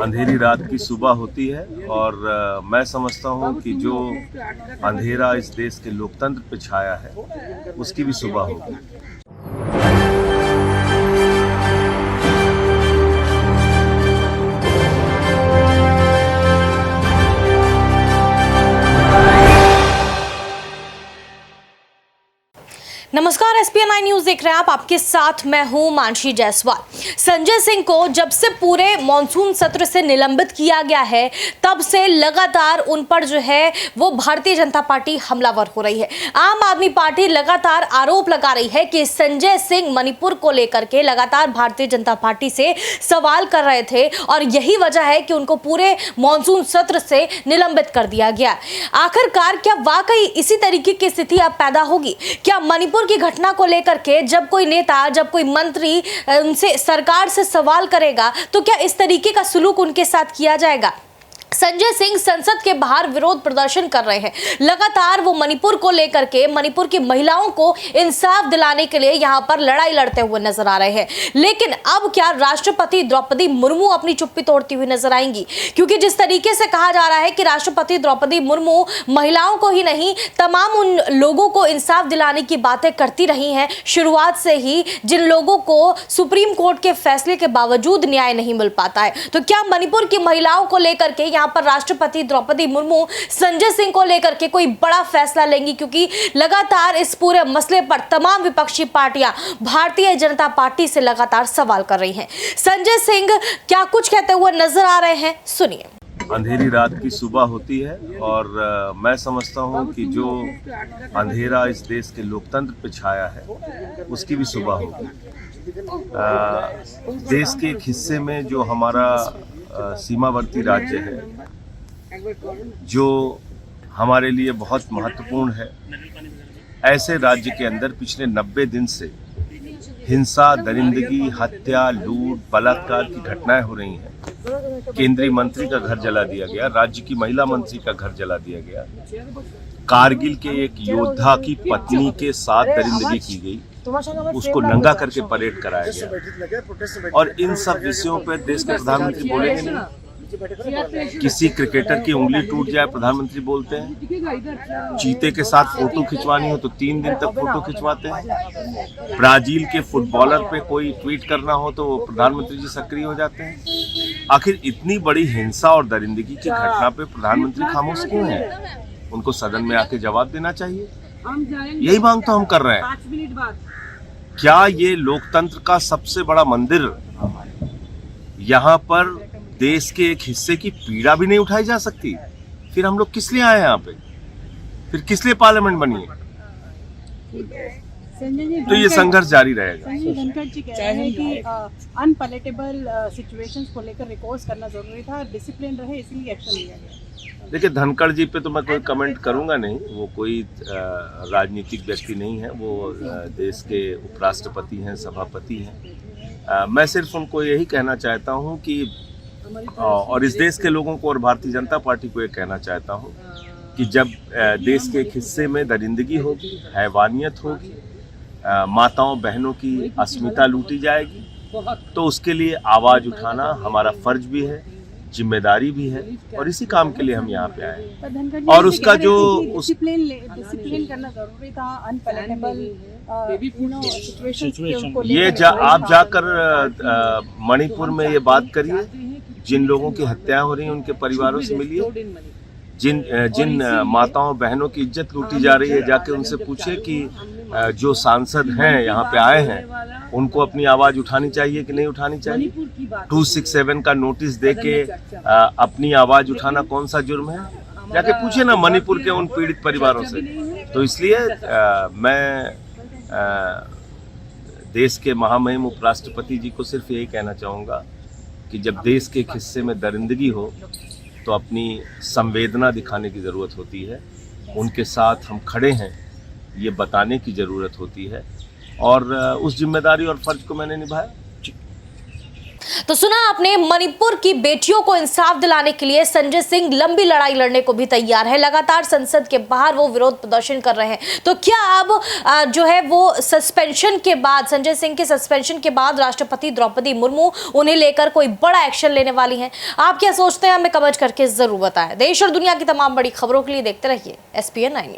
अंधेरी रात की सुबह होती है और मैं समझता हूँ कि जो अंधेरा इस देश के लोकतंत्र पे छाया है उसकी भी सुबह होगी। नमस्कार, SPN9 न्यूज देख रहे हैं आप। आपके साथ मैं हूं मानसी जायसवाल। संजय सिंह को जब से पूरे मॉनसून सत्र से निलंबित किया गया है तब से लगातार उन पर जो है वो भारतीय जनता पार्टी हमलावर हो रही है। आम आदमी पार्टी लगातार आरोप लगा रही है कि संजय सिंह मणिपुर को लेकर के लगातार भारतीय जनता पार्टी से सवाल कर रहे थे और यही वजह है कि उनको पूरे मॉनसून सत्र से निलंबित कर दिया गया। आखिरकार क्या वाकई इसी तरीके की स्थिति अब पैदा होगी? क्या मणिपुर की घटना को लेकर के जब कोई नेता, जब कोई मंत्री उनसे सरकार से सवाल करेगा तो क्या इस तरीके का सुलूक उनके साथ किया जाएगा? संजय सिंह संसद के बाहर विरोध प्रदर्शन कर रहे हैं। लगातार वो मणिपुर को लेकर के, मणिपुर की महिलाओं को इंसाफ दिलाने के लिए यहां पर लड़ाई लड़ते हुए नजर आ रहे हैं। लेकिन अब क्या राष्ट्रपति द्रौपदी मुर्मू अपनी चुप्पी तोड़ती हुई नजर आएंगी? क्योंकि जिस तरीके से कहा जा रहा है कि राष्ट्रपति द्रौपदी मुर्मू महिलाओं को ही नहीं, तमाम उन लोगों को इंसाफ दिलाने की बातें करती रही हैं शुरुआत से ही, जिन लोगों को सुप्रीम कोर्ट के फैसले के बावजूद न्याय नहीं मिल पाता है। तो क्या मणिपुर की महिलाओं को लेकर के यहाँ पर राष्ट्रपति द्रौपदी मुर्मू संजय सिंह को लेकर के कोई बड़ा फैसला लेंगी? क्योंकि लगातार इस पूरे मसले पर तमाम विपक्षी पार्टियां भारतीय जनता पार्टी से लगातार सवाल कर रही हैं। संजय सिंह क्या कुछ कहते हुए नजर आ रहे हैं, सुनिए। अंधेरी रात की सुबह होती है और मैं समझता हूँ कि जो अंधेरा इस देश के लोकतंत्र पे छाया है उसकी भी सुबह होगी। देश के एक हिस्से में जो हमारा सीमावर्ती राज्य है, जो हमारे लिए बहुत महत्वपूर्ण है, ऐसे राज्य के अंदर पिछले 90 दिन से हिंसा, दरिंदगी, हत्या, लूट, बलात्कार की घटनाएं हो रही हैं। केंद्रीय मंत्री का घर जला दिया गया, राज्य की महिला मंत्री का घर जला दिया गया, कारगिल के एक योद्धा की पत्नी के साथ दरिंदगी की गई, उसको नंगा करके परेड कराया गया। और इन सब विषयों पर देश के प्रधानमंत्री बोलेंगे नहीं। किसी क्रिकेटर की उंगली टूट जाए, प्रधानमंत्री बोलते हैं। चीते के साथ फोटो खिंचवानी हो तो 3 दिन तक फोटो खिंचवाते हैं। ब्राजील के फुटबॉलर पे कोई ट्वीट करना हो तो प्रधानमंत्री जी सक्रिय हो जाते हैं। आखिर इतनी बड़ी हिंसा और दरिंदगी की घटना पे प्रधानमंत्री खामोश क्यों है? उनको सदन में आके जवाब देना चाहिए। यही मांग तो हम कर रहे हैं। 5 मिनट बाद क्या ये लोकतंत्र का सबसे बड़ा मंदिर, यहाँ पर देश के एक हिस्से की पीड़ा भी नहीं उठाई जा सकती? फिर हम लोग किस लिए आए हैं यहाँ पे? फिर किस लिए पार्लियामेंट बनी है? तो ये संघर्ष जारी रहेगा। संजय धनखड़ जी कह रहे हैं कि अनपैलेटेबल सिचुएशंस को लेकर रिकॉर्स करना जरूरी था, डिसिप्लिन रहे इसलिए एक्शन लिया गया। देखिए, धनखड़ जी पे तो मैं कोई कमेंट करूंगा नहीं। वो कोई राजनीतिक व्यक्ति नहीं है, वो देश के उपराष्ट्रपति हैं, सभापति हैं। मैं सिर्फ उनको यही कहना चाहता हूं कि और इस देश के लोगों को और भारतीय जनता पार्टी को ये कहना चाहता हूं कि जब देश के एक हिस्से में दरिंदगी होगी, हैवानियत होगी, माताओं बहनों की अस्मिता लूटी जाएगी, तो उसके लिए आवाज उठाना हमारा फर्ज भी है, जिम्मेदारी भी है, और इसी काम के लिए हम यहाँ पे आए हैं। और उसका जो डिसिप्लिन करना जरूरी था, अनपैलेटेबल सिचुएशन ये आप जाकर मणिपुर में ये बात करिए, जिन लोगों की हत्याएं हो रही हैं उनके परिवारों से मिलिए, जिन माताओं बहनों की इज्जत लूटी जा रही है, जाके उनसे पूछे कि जो सांसद हैं यहाँ पे आए हैं उनको अपनी आवाज उठानी चाहिए कि नहीं उठानी चाहिए। 267 का नोटिस देके अपनी आवाज उठाना कौन सा जुर्म है? जाके पूछे ना मणिपुर के उन पीड़ित परिवारों से। तो इसलिए मैं देश के महामहिम उपराष्ट्रपति जी को सिर्फ यही कहना चाहूँगा कि जब देश के एक हिस्से में दरिंदगी हो तो अपनी संवेदना दिखाने की ज़रूरत होती है, उनके साथ हम खड़े हैं ये बताने की ज़रूरत होती है, और उस जिम्मेदारी और फर्ज को मैंने निभाया। तो सुना आपने, मणिपुर की बेटियों को इंसाफ दिलाने के लिए संजय सिंह लंबी लड़ाई लड़ने को भी तैयार है। लगातार संसद के बाहर वो विरोध प्रदर्शन कर रहे हैं। तो क्या अब जो है वो सस्पेंशन के बाद, संजय सिंह के सस्पेंशन के बाद राष्ट्रपति द्रौपदी मुर्मू उन्हें लेकर कोई बड़ा एक्शन लेने वाली हैं? आप क्या सोचते हैं, हमें कमेंट करके जरूर बताएं। देश और दुनिया की तमाम बड़ी खबरों के लिए देखते रहिए SPN 9 न्यूज।